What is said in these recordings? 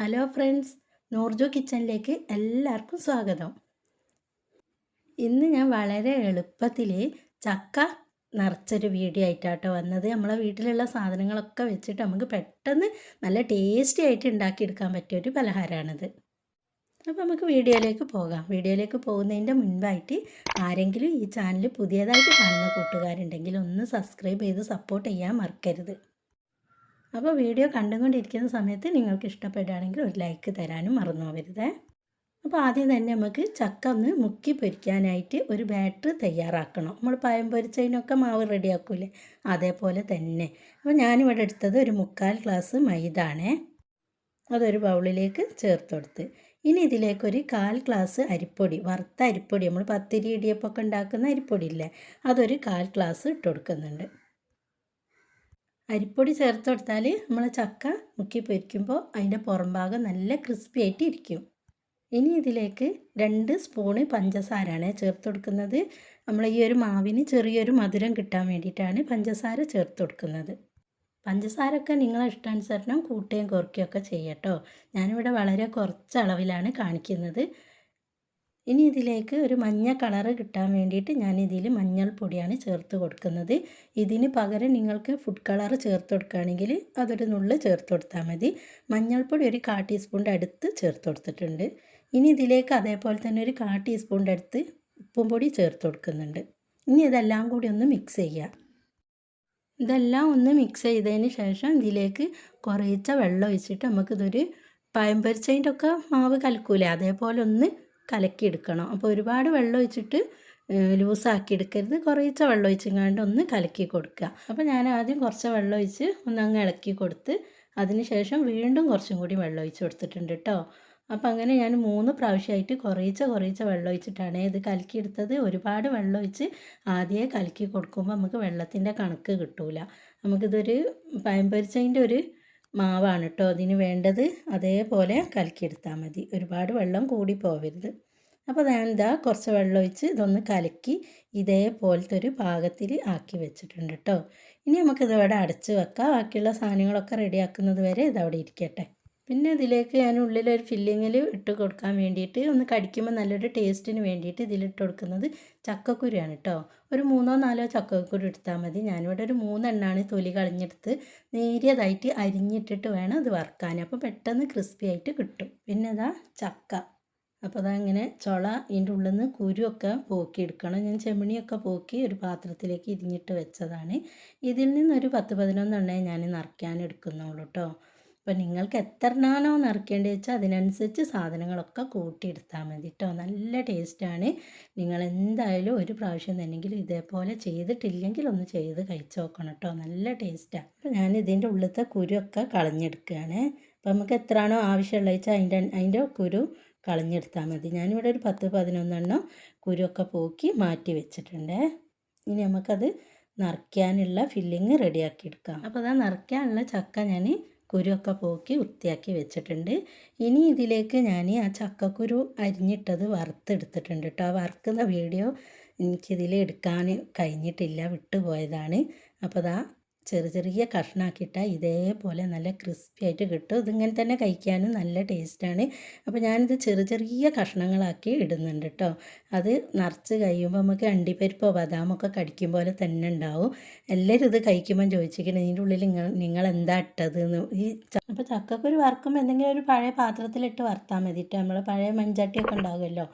Hello friends, Noorju കിച്ചണിലേക്ക് എല്ലാവർക്കും സ്വാഗതം. ഇന്ന് ഞാൻ വളരെ എളുപ്പത്തിൽ ചക്ക നിറച്ചൊരു വീഡിയോ ആയിട്ടാട്ടോ വന്നത്. നമ്മളെ വീട്ടിലുള്ള സാധനങ്ങളൊക്കെ വെച്ചിട്ട് നമുക്ക് പെട്ടെന്ന് നല്ല ടേസ്റ്റി ആയിട്ട് ഉണ്ടാക്കിയെടുക്കാൻ പറ്റിയൊരു പലഹാരമാണിത്. അപ്പോൾ നമുക്ക് വീഡിയോയിലേക്ക് പോകാം. വീഡിയോയിലേക്ക് പോകുന്നതിൻ്റെ മുൻപായിട്ട് ആരെങ്കിലും ഈ ചാനൽ പുതിയതായിട്ട് കാണുന്ന കൂട്ടുകാരുണ്ടെങ്കിൽ ഒന്ന് സബ്സ്ക്രൈബ് ചെയ്ത് സപ്പോർട്ട് ചെയ്യാൻ മറക്കരുത്. അപ്പോൾ വീഡിയോ കണ്ടുകൊണ്ടിരിക്കുന്ന സമയത്ത് നിങ്ങൾക്ക് ഇഷ്ടപ്പെടുകയാണെങ്കിൽ ഒരു ലൈക്ക് തരാനും മറന്നു പോകരുത്. അപ്പോൾ ആദ്യം തന്നെ നമുക്ക് ചക്ക ഒന്ന് മുക്കി പൊരിക്കാനായിട്ട് ഒരു ബാറ്റർ തയ്യാറാക്കണം. നമ്മൾ പഴം പൊരിച്ചതിനൊക്കെ മാവ് റെഡിയാക്കൂലേ, അതേപോലെ തന്നെ. അപ്പോൾ ഞാനിവിടെ എടുത്തത് ഒരു 3/4 ഗ്ലാസ് മൈദ ആണേ. അതൊരു ബൗളിലേക്ക് ചേർത്ത് കൊടുത്ത് ഇനി ഇതിലേക്കൊരു 1/4 ഗ്ലാസ് അരിപ്പൊടി, വറുത്ത അരിപ്പൊടി, നമ്മൾ പത്തിരി ഇടിയപ്പമൊക്കെ ഉണ്ടാക്കുന്ന അരിപ്പൊടി ഇല്ലേ, അതൊരു 1/4 ഗ്ലാസ് ഇട്ട് കൊടുക്കുന്നുണ്ട്. അരിപ്പൊടി ചേർത്ത് കൊടുത്താൽ നമ്മൾ ചക്ക മുക്കി പൊരിക്കുമ്പോൾ അതിൻ്റെ പുറം ഭാഗം നല്ല ക്രിസ്പി ആയിട്ട് ഇരിക്കും. ഇനി ഇതിലേക്ക് 2 സ്പൂണ് പഞ്ചസാരയാണ് ചേർത്ത് കൊടുക്കുന്നത്. നമ്മൾ ഈ ഒരു മാവിന് ചെറിയൊരു മധുരം കിട്ടാൻ വേണ്ടിയിട്ടാണ് പഞ്ചസാര ചേർത്ത് കൊടുക്കുന്നത്. പഞ്ചസാരയൊക്കെ നിങ്ങളെ ഇഷ്ടാനുസരണം കൂട്ടുകയും കുറയ്ക്കുകയൊക്കെ ചെയ്യട്ടോ. ഞാനിവിടെ വളരെ കുറച്ച് അളവിലാണ് കാണിക്കുന്നത്. ഇനി ഇതിലേക്ക് ഒരു മഞ്ഞ കളറ് കിട്ടാൻ വേണ്ടിയിട്ട് ഞാനിതിൽ മഞ്ഞൾപ്പൊടിയാണ് ചേർത്ത് കൊടുക്കുന്നത്. ഇതിന് പകരം നിങ്ങൾക്ക് ഫുഡ് കളർ ചേർത്ത് കൊടുക്കുകയാണെങ്കിൽ അതൊരു നുള്ള് ചേർത്ത് കൊടുത്താൽ മതി. മഞ്ഞൾപ്പൊടി ഒരു 1/4 ടീസ്പൂണിൻ്റെ അടുത്ത് ചേർത്ത് കൊടുത്തിട്ടുണ്ട്. ഇനി ഇതിലേക്ക് അതേപോലെ തന്നെ ഒരു 1/4 ടീസ്പൂണിൻ്റെ അടുത്ത് ഉപ്പും പൊടി ചേർത്ത് കൊടുക്കുന്നുണ്ട്. ഇനി ഇതെല്ലാം കൂടി ഒന്ന് മിക്സ് ചെയ്യുക. ഇതെല്ലാം ഒന്ന് മിക്സ് ചെയ്തതിന് ശേഷം ഇതിലേക്ക് കുറേശ്ശെ വെള്ളം ഒഴിച്ചിട്ട് നമുക്കിതൊരു പഴം പൊരിച്ചതിൻ്റെ ഒക്കെ മാവ് കലക്കൂലേ, അതേപോലെ ഒന്ന് കലക്കിയെടുക്കണം. അപ്പോൾ ഒരുപാട് വെള്ളം ഒഴിച്ചിട്ട് ലൂസാക്കി എടുക്കരുത്, കുറേശ്ശെ വെള്ളം ഒഴിച്ചെങ്ങാണ്ട് ഒന്ന് കലക്കി കൊടുക്കുക. അപ്പോൾ ഞാൻ ആദ്യം കുറച്ച് വെള്ളം ഒഴിച്ച് ഒന്നങ്ങ് ഇളക്കി കൊടുത്ത് അതിന് ശേഷം വീണ്ടും കുറച്ചും കൂടി വെള്ളം ഒഴിച്ച് കൊടുത്തിട്ടുണ്ട് കേട്ടോ. അപ്പോൾ അങ്ങനെ ഞാൻ 3 പ്രാവശ്യമായിട്ട് കുറേശ്ശെ വെള്ളം ഒഴിച്ചിട്ടാണ് ഇത് കലക്കിയെടുത്തത്. ഒരുപാട് വെള്ളം ഒഴിച്ച് ആദ്യമേ കലക്കി കൊടുക്കുമ്പോൾ നമുക്ക് വെള്ളത്തിൻ്റെ കണക്ക് കിട്ടൂല. നമുക്കിതൊരു പഴം പൊരിച്ചതിൻ്റെ ഒരു മാവാണ് കേട്ടോ അതിന് വേണ്ടത്. അതേപോലെ കലക്കിയെടുത്താൽ മതി, ഒരുപാട് വെള്ളം കൂടി പോവരുത്. അപ്പോൾ ഞാൻ കുറച്ച് വെള്ളം ഒഴിച്ച് ഇതൊന്ന് കലക്കി ഇതേപോലത്തെ ഒരു പാകത്തിൽ ആക്കി വെച്ചിട്ടുണ്ട് കേട്ടോ. ഇനി നമുക്കിതവിടെ അടച്ച് വെക്കാം. ബാക്കിയുള്ള സാധനങ്ങളൊക്കെ റെഡിയാക്കുന്നത് വരെ ഇതവിടെ ഇരിക്കട്ടെ. പിന്നെ ഇതിലേക്ക് ഞാൻ ഉള്ളിലൊരു ഫില്ലിങ്ങിൽ ഇട്ട് കൊടുക്കാൻ വേണ്ടിയിട്ട് ഒന്ന് കടിക്കുമ്പോൾ നല്ലൊരു ടേസ്റ്റിന് വേണ്ടിയിട്ട് ഇതിലിട്ട് കൊടുക്കുന്നത് ചക്കക്കുരുയാണ് കേട്ടോ. ഒരു 3-4 ചക്കക്കുരു എടുത്താൽ മതി. ഞാനിവിടെ ഒരു 3 എണ്ണമാണ് തൊലി കളഞ്ഞെടുത്ത് നേരിയതായിട്ട് അരിഞ്ഞിട്ടിട്ട് വേണം അത് വറുക്കാൻ. അപ്പോൾ പെട്ടെന്ന് ക്രിസ്പി ആയിട്ട് കിട്ടും. പിന്നെ ചക്ക, അപ്പോൾ അതങ്ങനെ ചുള ഇതിൻ്റെ ഉള്ളിൽ നിന്ന് കുരുവൊക്കെ പോക്കിയെടുക്കണം. ഞാൻ ചെമണിയൊക്കെ പോക്കി ഒരു പാത്രത്തിലേക്ക് ഇരിഞ്ഞിട്ട് വെച്ചതാണ്. ഇതിൽ നിന്നൊരു 10-11 എണ്ണേ ഞാൻ നിറയ്ക്കാൻ എടുക്കുന്നുള്ളൂ കേട്ടോ. അപ്പോൾ നിങ്ങൾക്ക് എത്ര എണ്ണമാണോ നിറയ്ക്കേണ്ടത് വെച്ചാൽ അതിനനുസരിച്ച് സാധനങ്ങളൊക്കെ കൂട്ടിയെടുത്താൽ മതി കേട്ടോ. നല്ല ടേസ്റ്റാണ്. നിങ്ങൾ എന്തായാലും ഒരു പ്രാവശ്യം തന്നെങ്കിലും ഇതേപോലെ ചെയ്തിട്ടില്ലെങ്കിൽ ഒന്ന് ചെയ്ത് കഴിച്ച് നോക്കണം കേട്ടോ. നല്ല ടേസ്റ്റാണ്. അപ്പോൾ ഞാൻ ഇതിൻ്റെ ഉള്ളിലത്തെ കുരുവൊക്കെ കളഞ്ഞെടുക്കുകയാണ്. അപ്പോൾ നമുക്ക് എത്രയാണോ ആവശ്യമുള്ളത് വെച്ചാൽ അതിൻ്റെ കുരു കളഞ്ഞെടുത്താൽ മതി. ഞാനിവിടെ ഒരു 10-11 എണ്ണം കുരുവൊക്കെ പോക്കി മാറ്റി വെച്ചിട്ടുണ്ട്. ഇനി നമുക്കത് നിറയ്ക്കാനുള്ള ഫില്ലിങ് റെഡിയാക്കി എടുക്കാം. അപ്പോൾ നിറയ്ക്കാനുള്ള ചക്ക ഞാൻ കുരുവൊക്കെ പോക്കി വൃത്തിയാക്കി വെച്ചിട്ടുണ്ട്. ഇനി ഇതിലേക്ക് ഞാൻ ആ ചക്കക്കുരു അരിഞ്ഞിട്ടത് വറുത്തെടുത്തിട്ടുണ്ട് കേട്ടോ. ആ വറുക്കുന്ന വീഡിയോ എനിക്കിതിൽ എടുക്കാൻ കഴിഞ്ഞിട്ടില്ല, വിട്ടുപോയതാണ്. അപ്പോൾ ചെറിയ കഷ്ണാക്കിയിട്ടാൽ ഇതേപോലെ നല്ല ക്രിസ്പി ആയിട്ട് കിട്ടും. ഇതിങ്ങനെ തന്നെ കഴിക്കാനും നല്ല ടേസ്റ്റാണ്. അപ്പോൾ ഞാനിത് ചെറിയ കഷ്ണങ്ങളാക്കി ഇടുന്നുണ്ട് കേട്ടോ. അത് നിറച്ച് കഴിയുമ്പോൾ നമുക്ക് അണ്ടിപ്പരിപ്പോ ബദാമൊക്കെ കടിക്കും പോലെ തന്നെ ഉണ്ടാവും. എല്ലാവരും ഇത് കഴിക്കുമ്പം ചോദിച്ചിരിക്കണം ഇതിൻ്റെ ഉള്ളിൽ നിങ്ങൾ എന്താ ഇട്ടതെന്ന്. അപ്പോൾ ചക്കക്കുരു വറുക്കുമ്പോൾ എന്തെങ്കിലും ഒരു പഴയ പാത്രത്തിലിട്ട് വറുത്താൽ മതി കേട്ടോ. നമ്മൾ പഴയ മൺചട്ടിയൊക്കെ ഉണ്ടാകുമല്ലോ,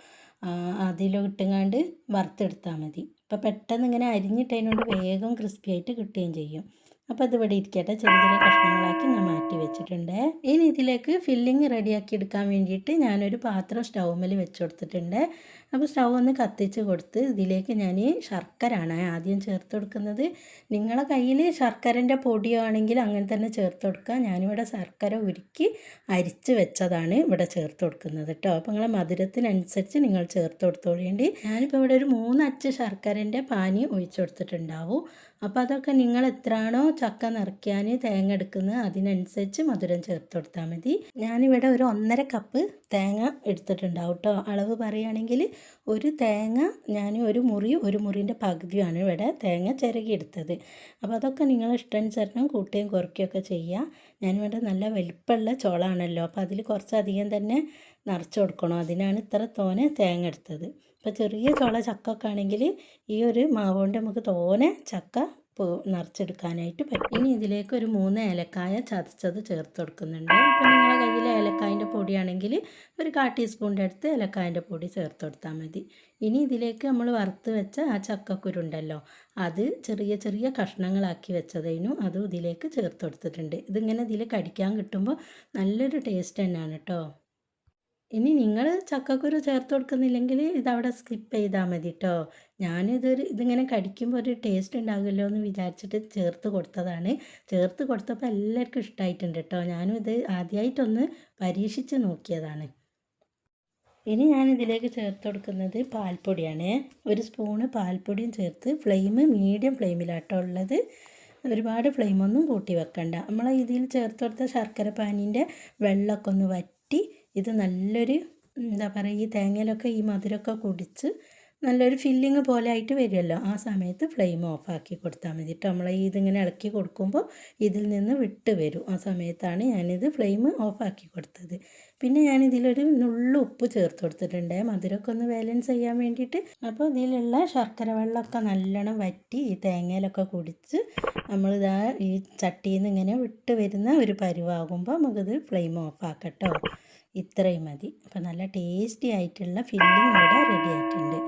അതിലിട്ടുങ്ങാണ്ട് വറുത്തെടുത്താൽ മതി. അപ്പോൾ പെട്ടെന്ന് ഇങ്ങനെ അരിഞ്ഞിട്ടതിനോട് വേഗം ക്രിസ്പി ആയിട്ട് കിട്ടുകയും ചെയ്യും. അപ്പോൾ ഇതിവിടെ ഇരിക്കട്ടെ. ചെറിയ കഷ്ണങ്ങളാക്കി ഞാൻ മാറ്റി വെച്ചിട്ടുണ്ട്. ഇനി ഇതിലേക്ക് ഫില്ലിങ് റെഡിയാക്കി എടുക്കാൻ വേണ്ടിയിട്ട് ഞാനൊരു പാത്രം സ്റ്റൗവിൽ വെച്ച് കൊടുത്തിട്ടുണ്ട്. അപ്പോൾ സ്റ്റൗ ഒന്ന് കത്തിച്ച് കൊടുത്ത് ഇതിലേക്ക് ഞാൻ ശർക്കരയാണ് ആദ്യം ചേർത്ത് കൊടുക്കുന്നത്. നിങ്ങളെ കയ്യിൽ ശർക്കരൻ്റെ പൊടിയോ ആണെങ്കിൽ അങ്ങനെ തന്നെ ചേർത്ത് കൊടുക്കുക. ഞാനിവിടെ ശർക്കര ഉരുക്കി അരിച്ച് വെച്ചതാണ് ഇവിടെ ചേർത്ത് കൊടുക്കുന്നത് കേട്ടോ. അപ്പോൾ നിങ്ങളെ മധുരത്തിനനുസരിച്ച് നിങ്ങൾ ചേർത്ത് കൊടുത്തോളേണ്ടി. ഞാനിപ്പോൾ ഇവിടെ ഒരു 3 അച്ച് ശർക്കരൻ്റെ പാനി ഒഴിച്ചു കൊടുത്തിട്ടുണ്ടാവും. അപ്പോൾ അതൊക്കെ നിങ്ങൾ എത്രയാണോ ചക്ക നിറയ്ക്കാൻ തേങ്ങ എടുക്കുന്നത് അതിനനുസരിച്ച് മധുരം ചേർത്ത് കൊടുത്താൽ മതി. ഞാനിവിടെ ഒരു 1.5 കപ്പ് തേങ്ങ എടുത്തിട്ടുണ്ടാവും കേട്ടോ. അളവ് പറയുകയാണെങ്കിൽ ഒരു തേങ്ങ ഞാൻ ഒരു മുറിൻ്റെ പകുതിയാണ് ഇവിടെ തേങ്ങ ചിരകി എടുത്തത്. അപ്പോൾ അതൊക്കെ നിങ്ങൾ ഇഷ്ടാനുസരണം കൂട്ടുകയും കുറയ്ക്കുകയൊക്കെ ചെയ്യുക. ഞാനിവിടെ നല്ല വലിപ്പമുള്ള ചോളാണല്ലോ, അപ്പോൾ അതിൽ കുറച്ചധികം തന്നെ നിറച്ച് കൊടുക്കണം. അതിനാണ് ഇത്ര തോനെ തേങ്ങ എടുത്തത്. ഇപ്പോൾ ചെറിയ ചോള ചക്ക ഒക്കെ ആണെങ്കിൽ ഈ ഒരു മാവ് കൊണ്ട് നമുക്ക് തോനെ ചക്ക നിറച്ചെടുക്കാനായിട്ട് പറ്റും. ഇനി ഇതിലേക്ക് ഒരു 3 ഏലക്കായ ചതച്ചത് ചേർത്ത് കൊടുക്കുന്നുണ്ട്. അപ്പോൾ നിങ്ങളുടെ കയ്യിൽ ഏലക്കായൻ്റെ പൊടിയാണെങ്കിൽ ഒരു 1/4 ടീസ്പൂണിൻ്റെ അടുത്ത് ഏലക്കായൻ്റെ പൊടി ചേർത്ത് കൊടുത്താൽ മതി. ഇനി ഇതിലേക്ക് നമ്മൾ വറുത്ത് വെച്ച ആ ചക്കക്കുരുണ്ടല്ലോ, അത് ചെറിയ ചെറിയ കഷ്ണങ്ങളാക്കി വെച്ചതേനു അതും ഇതിലേക്ക് ചേർത്ത് കൊടുത്തിട്ടുണ്ട്. ഇതിങ്ങനെ ഇതിൽ കടിക്കാൻ കിട്ടുമ്പോൾ നല്ലൊരു ടേസ്റ്റ് തന്നെയാണ് കേട്ടോ. ഇനി നിങ്ങൾ ചക്കക്കുരു ചേർത്ത് കൊടുക്കുന്നില്ലെങ്കിൽ ഇതവിടെ സ്കിപ്പ് ചെയ്താൽ മതി കേട്ടോ. ഇതിങ്ങനെ കടിക്കുമ്പോൾ ഒരു ടേസ്റ്റ് ഉണ്ടാകുമല്ലോ എന്ന് വിചാരിച്ചിട്ട് ചേർത്ത് കൊടുത്തതാണ്. ചേർത്ത് കൊടുത്തപ്പോൾ എല്ലാവർക്കും ഇഷ്ടമായിട്ടുണ്ട് കേട്ടോ. ഞാനും ഇത് ആദ്യമായിട്ടൊന്ന് പരീക്ഷിച്ച് നോക്കിയതാണ്. ഇനി ഞാനിതിലേക്ക് ചേർത്ത് കൊടുക്കുന്നത് പാൽപ്പൊടിയാണ്. 1 സ്പൂണ് പാൽപ്പൊടിയും ചേർത്ത് മീഡിയം ഫ്ലെയിമിലാട്ടോ ഉള്ളത്. ഒരുപാട് ഫ്ലെയിമൊന്നും കൂട്ടി വെക്കണ്ട. നമ്മൾ ഇതിൽ ചേർത്ത് കൊടുത്ത ശർക്കര പാനീൻ്റെ വെള്ളമൊക്കെ ഒന്ന് വറ്റി ഇത് നല്ലൊരു എന്താ പറയുക, ഈ തേങ്ങയിലൊക്കെ ഈ മധുരമൊക്കെ കുടിച്ച് നല്ലൊരു ഫില്ലിങ് പോലെ ആയിട്ട് വരുമല്ലോ. ആ സമയത്ത് ഫ്ലെയിം ഓഫാക്കി കൊടുത്താൽ മതി കേട്ടോ. നമ്മൾ ഇതിങ്ങനെ ഇളക്കി കൊടുക്കുമ്പോൾ ഇതിൽ നിന്ന് വിട്ട് വരും. ആ സമയത്താണ് ഞാനിത് ഫ്ലെയിം ഓഫാക്കി കൊടുത്തത്. പിന്നെ ഞാനിതിലൊരു നുള്ളു ഉപ്പ് ചേർത്ത് കൊടുത്തിട്ടുണ്ട്, മധുരമൊക്കെ ഒന്ന് ബാലൻസ് ചെയ്യാൻ വേണ്ടിയിട്ട്. അപ്പോൾ ഇതിലുള്ള ശർക്കര വെള്ളമൊക്കെ നല്ലോണം വറ്റി ഈ തേങ്ങയിലൊക്കെ കുടിച്ച് നമ്മളിതാ ഈ ചട്ടിയിൽ നിന്ന് ഇങ്ങനെ വിട്ട് വരുന്ന ഒരു പരുവാകുമ്പോൾ നമുക്കിത് ഫ്ലെയിം ഓഫാക്കട്ടോ. ഇത്രയും മതി. അപ്പോൾ നല്ല ടേസ്റ്റി ആയിട്ടുള്ള ഫില്ലിങ് ഇവിടെ റെഡി ആയിട്ടുണ്ട്.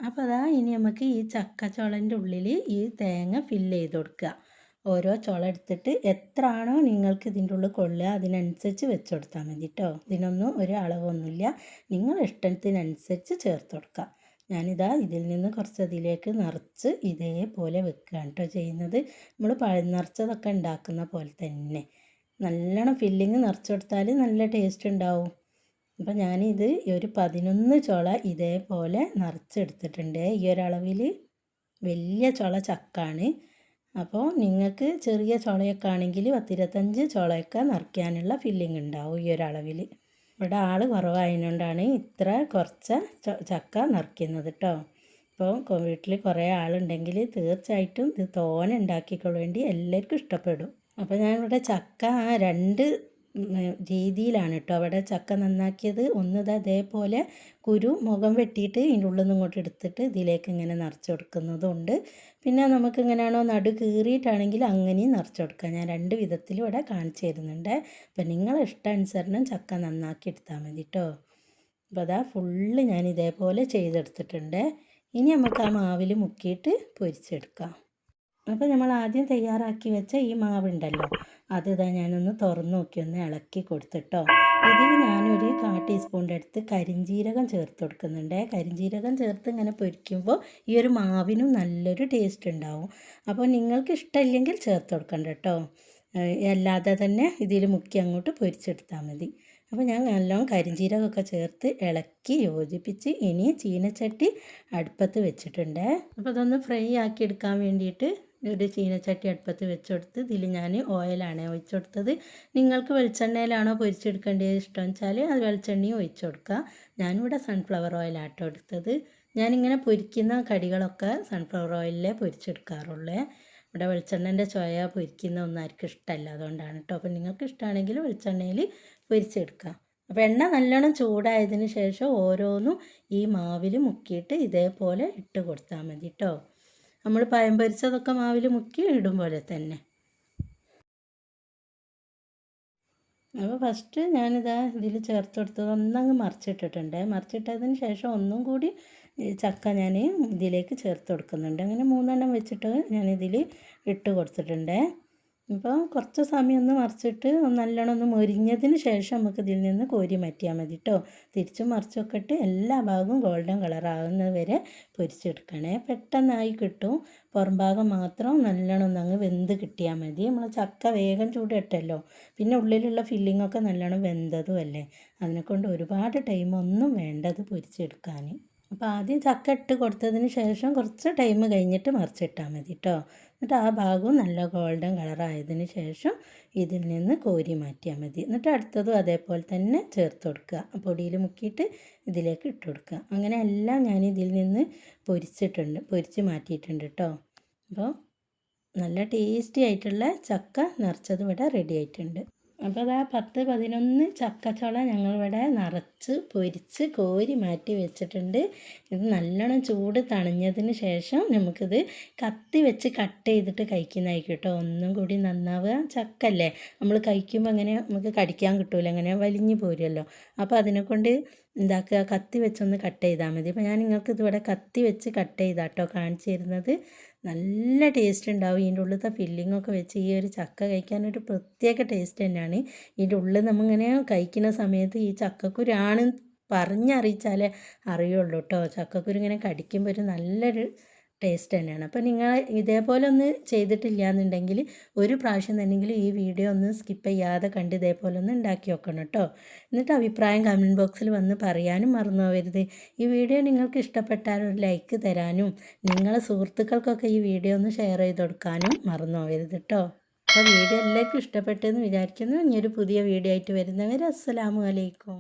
അപ്പോൾ അതാ ഇനി നമുക്ക് ഈ ചക്കച്ചോളൻ്റെ ഉള്ളിൽ ഈ തേങ്ങ ഫില്ല് ചെയ്ത് കൊടുക്കുക. ഓരോ ചുള എടുത്തിട്ട് എത്രയാണോ നിങ്ങൾക്ക് ഇതിൻ്റെ ഉള്ളിൽ കൊള്ളുക അതിനനുസരിച്ച് വെച്ച് കൊടുത്താൽ മതി കേട്ടോ. ഇതിനൊന്നും ഒരു അളവൊന്നുമില്ല, നിങ്ങൾ ഇഷ്ടത്തിനനുസരിച്ച് ചേർത്ത് കൊടുക്കുക. ഞാനിതാ ഇതിൽ നിന്ന് കുറച്ച് അതിലേക്ക് നിറച്ച് ഇതേപോലെ വെക്കുകയാണ് കേട്ടോ ചെയ്യുന്നത്. നമ്മൾ പഴം നിറച്ചതൊക്കെ ഉണ്ടാക്കുന്ന പോലെ തന്നെ നല്ലോണം ഫില്ലിങ് നിറച്ച് കൊടുത്താൽ നല്ല ടേസ്റ്റ് ഉണ്ടാവും. അപ്പോൾ ഞാനിത് ഒരു 11 ചുള ഇതേപോലെ നിറച്ചെടുത്തിട്ടുണ്ട്. ഈ ഒരളവിൽ വലിയ ചുള ചക്കാണ്. അപ്പോൾ നിങ്ങൾക്ക് ചെറിയ ചുളയൊക്കെ ആണെങ്കിൽ 10-25 ചുളയൊക്കെ നിറയ്ക്കാനുള്ള ഫില്ലിങ് ഉണ്ടാവും ഈ ഒരളവിൽ. ഇവിടെ ആൾ കുറവായതുകൊണ്ടാണ് ഇത്ര കുറച്ച് ചക്ക നിറയ്ക്കുന്നത് കേട്ടോ. അപ്പോൾ വീട്ടിൽ കുറേ ആളുണ്ടെങ്കിൽ തീർച്ചയായിട്ടും ഇത് തോനെ ഉണ്ടാക്കിക്കൊള്ളേണ്ടി എല്ലാവർക്കും ഇഷ്ടപ്പെടും. അപ്പോൾ ഞാനിവിടെ ചക്ക 2 രീതിയിലാണ് കേട്ടോ അവിടെ ചക്ക നന്നാക്കിയത്. ഒന്ന് അതേപോലെ കുരു മുഖം വെട്ടിയിട്ട് ഇതിൻ്റെ ഉള്ളിൽ നിന്ന് ഇങ്ങോട്ട് എടുത്തിട്ട് ഇതിലേക്ക് ഇങ്ങനെ നിറച്ച് കൊടുക്കുന്നതുണ്ട്. പിന്നെ നമുക്ക് ഇങ്ങനെയാണോ നടു കീറിയിട്ടാണെങ്കിൽ അങ്ങനെയും നിറച്ച് കൊടുക്കാം. ഞാൻ 2 വിധത്തിലും ഇവിടെ കാണിച്ചു തരുന്നുണ്ട്. അപ്പം നിങ്ങളെ ഇഷ്ടാനുസരണം ചക്ക നന്നാക്കി എടുത്താൽ മതി കേട്ടോ. അപ്പോൾ അതാ ഫുള്ള് ഞാൻ ഇതേപോലെ ചെയ്തെടുത്തിട്ടുണ്ട്. ഇനി നമുക്ക് ആ മാവിൽ മുക്കിയിട്ട് പൊരിച്ചെടുക്കാം. അപ്പോൾ നമ്മൾ ആദ്യം തയ്യാറാക്കി വെച്ച ഈ മാവുണ്ടല്ലോ, അത് ഞാനൊന്ന് തുറന്ന് നോക്കി ഒന്ന് ഇളക്കി കൊടുത്തിട്ടോ. ഇതിൽ ഞാനൊരു 1/4 ടീസ്പൂണിൻ്റെ അടുത്ത് കരിഞ്ജീരകം ചേർത്ത് കൊടുക്കുന്നുണ്ട്. കരിഞ്ജീരകം ചേർത്ത് ഇങ്ങനെ പൊരിക്കുമ്പോൾ ഈ ഒരു മാവിനും നല്ലൊരു ടേസ്റ്റ് ഉണ്ടാവും. അപ്പോൾ നിങ്ങൾക്ക് ഇഷ്ടമില്ലെങ്കിൽ ചേർത്ത് കൊടുക്കണ്ട കേട്ടോ. അല്ലാതെ തന്നെ ഇതിൽ മുക്കി അങ്ങോട്ട് പൊരിച്ചെടുത്താൽ മതി. അപ്പോൾ ഞാൻ നല്ലോണം കരിഞ്ജീരകമൊക്കെ ചേർത്ത് ഇളക്കി യോജിപ്പിച്ച് ഇനി ചീനച്ചട്ടി അടുപ്പത്ത് വെച്ചിട്ടുണ്ട്. അപ്പോൾ അതൊന്ന് ഫ്രൈ ആക്കി എടുക്കാൻ വേണ്ടിയിട്ട് ഒരു ചീനച്ചട്ടി അടുപ്പത്ത് വെച്ച് കൊടുത്ത് ഇതിൽ ഞാൻ ഓയിലാണ് ഒഴിച്ചു കൊടുത്തത്. നിങ്ങൾക്ക് വെളിച്ചെണ്ണയിലാണോ പൊരിച്ചെടുക്കേണ്ടത് ഇഷ്ടം വെച്ചാൽ അത് വെളിച്ചെണ്ണയും ഒഴിച്ചു കൊടുക്കുക. ഞാനിവിടെ സൺഫ്ലവർ ഓയിലാട്ടോ എടുത്തത്. ഞാനിങ്ങനെ പൊരിക്കുന്ന കടികളൊക്കെ സൺഫ്ലവർ ഓയിലിലേ പൊരിച്ചെടുക്കാറുള്ളൂ. ഇവിടെ വെളിച്ചെണ്ണൻ്റെ ചോയ പൊരിക്കുന്ന ഒന്നും ആർക്കും ഇഷ്ടമല്ല, അതുകൊണ്ടാണ് കേട്ടോ. അപ്പോൾ നിങ്ങൾക്ക് ഇഷ്ടമാണെങ്കിൽ വെളിച്ചെണ്ണയിൽ പൊരിച്ചെടുക്കുക. അപ്പോൾ എണ്ണ നല്ലോണം ചൂടായതിന് ശേഷം ഓരോന്നും ഈ മാവിൽ മുക്കിയിട്ട് ഇതേപോലെ ഇട്ട് കൊടുത്താൽ മതി കേട്ടോ. നമ്മൾ പഴം പൊരിച്ചതൊക്കെ മാവിൽ മുക്കി ഇടും പോലെ തന്നെ. അപ്പോൾ ഫസ്റ്റ് ഞാനിതാ ഇതിൽ ചേർത്ത് കൊടുത്തത് ഒന്നങ്ങ് മറിച്ചിട്ടിട്ടുണ്ട്. മറിച്ചിട്ടതിന് ശേഷം ഒന്നും കൂടി ചക്ക ഞാൻ ഇതിലേക്ക് ചേർത്ത് കൊടുക്കുന്നുണ്ട്. അങ്ങനെ 3 എണ്ണം വെച്ചിട്ട് ഞാനിതിൽ ഇട്ട് കൊടുത്തിട്ടുണ്ട്. ഇപ്പോൾ കുറച്ച് സമയം ഒന്ന് മറിച്ചിട്ട് നല്ലോണം ഒന്ന് മൊരിഞ്ഞതിന് ശേഷം നമുക്ക് ഇതിൽ നിന്ന് കോരി മാറ്റിയാൽ മതി കേട്ടോ. തിരിച്ചും മറിച്ചൊക്കെ ഇട്ട് എല്ലാ ഭാഗവും ഗോൾഡൻ കളറാകുന്നത് വരെ പൊരിച്ചെടുക്കണേ. പെട്ടെന്നായി കിട്ടും. പുറം ഭാഗം മാത്രം നല്ലോണം ഒന്നങ്ങ് വെന്ത് കിട്ടിയാൽ മതി. നമ്മൾ ചക്ക വേഗം ചൂടിട്ടല്ലോ, പിന്നെ ഉള്ളിലുള്ള ഫില്ലിങ്ങൊക്കെ നല്ലോണം വെന്തതും അല്ലേ, അതിനെക്കൊണ്ട് ഒരുപാട് ടൈമൊന്നും വേണ്ടത് പൊരിച്ചെടുക്കാൻ. അപ്പോൾ ആദ്യം ചക്ക ഇട്ട് കൊടുത്തതിന് ശേഷം കുറച്ച് ടൈം കഴിഞ്ഞിട്ട് മറിച്ചിട്ടാൽ മതി കേട്ടോ. എന്നിട്ട് ആ ഭാഗവും നല്ല ഗോൾഡൻ കളറായതിന് ശേഷം ഇതിൽ നിന്ന് കോരി മാറ്റിയാൽ മതി. എന്നിട്ട് അടുത്തതും അതേപോലെ തന്നെ ചേർത്ത് കൊടുക്കുക. പൊടിയിൽ മുക്കിയിട്ട് ഇതിലേക്ക് ഇട്ട് കൊടുക്കുക. അങ്ങനെ എല്ലാം ഞാൻ ഇതിൽ നിന്ന് പൊരിച്ച് മാറ്റിയിട്ടുണ്ട് കേട്ടോ. അപ്പോൾ നല്ല ടേസ്റ്റി ആയിട്ടുള്ള ചക്ക നിറച്ചത് ഇവിടെ റെഡി ആയിട്ടുണ്ട്. അപ്പോൾ അതാ 10, 11 ചക്കച്ചുള ഞങ്ങളിവിടെ നിറച്ച് പൊരിച്ച് കോരി മാറ്റി വെച്ചിട്ടുണ്ട്. ഇത് നല്ലോണം ചൂട് തണിഞ്ഞതിന് ശേഷം നമുക്കിത് കത്തി വെച്ച് കട്ട് ചെയ്തിട്ട് കഴിക്കുന്നതായിരിക്കും കേട്ടോ ഒന്നും കൂടി നന്നാവുക. ചക്കല്ലേ നമ്മൾ കഴിക്കുമ്പോൾ അങ്ങനെ നമുക്ക് കടിക്കാൻ കിട്ടൂല, അങ്ങനെ വലിഞ്ഞു പോരുമല്ലോ. അപ്പോൾ അതിനെക്കൊണ്ട് എന്താക്കുക, കത്തി വെച്ചൊന്ന് കട്ട് ചെയ്താൽ മതി. അപ്പോൾ ഞാൻ നിങ്ങൾക്ക് ഇതിവിടെ കത്തി വെച്ച് കട്ട് ചെയ്താട്ടോ കാണിച്ചു തരുന്നത്. നല്ല ടേസ്റ്റ് ഉണ്ടാവും. ഇതിൻ്റെ ഉള്ളിലത്തെ ഫില്ലിങ്ങൊക്കെ വെച്ച് ഈ ഒരു ചക്ക കഴിക്കാനൊരു പ്രത്യേക ടേസ്റ്റ് തന്നെയാണ്. ഇതിൻ്റെ ഉള്ളിൽ നമ്മളിങ്ങനെ കഴിക്കുന്ന സമയത്ത് ഈ ചക്കക്കുരാണ് പറഞ്ഞറിയിച്ചാലേ അറിയുള്ളൂ കേട്ടോ. ചക്കക്കുരു ഇങ്ങനെ കടിക്കുമ്പോൾ ഒരു നല്ലൊരു ടേസ്റ്റ് തന്നെയാണ്. അപ്പോൾ നിങ്ങൾ ഇതേപോലെ ഒന്ന് ചെയ്തിട്ടില്ല എന്നുണ്ടെങ്കിൽ ഒരു പ്രാവശ്യം തന്നെങ്കിലും ഈ വീഡിയോ ഒന്ന് സ്കിപ്പ് ചെയ്യാതെ കണ്ട് ഇതേപോലെ ഒന്ന് ഉണ്ടാക്കി വെക്കണം കേട്ടോ. എന്നിട്ട് അഭിപ്രായം കമൻറ്റ് ബോക്സിൽ വന്ന് പറയാനും മറന്നു പോകരുത്. ഈ വീഡിയോ നിങ്ങൾക്ക് ഇഷ്ടപ്പെട്ടാൽ ഒരു ലൈക്ക് തരാനും നിങ്ങളെ സുഹൃത്തുക്കൾക്കൊക്കെ ഈ വീഡിയോ ഒന്ന് ഷെയർ ചെയ്ത് കൊടുക്കാനും മറന്നു പോകരുത് കേട്ടോ. അപ്പോൾ വീഡിയോ എല്ലാവർക്കും ഇഷ്ടപ്പെട്ടെന്ന് വിചാരിക്കുന്നു. ഇനിയൊരു പുതിയ വീഡിയോ ആയിട്ട് വരുന്നവരെ അസ്സലാമു അലൈക്കും.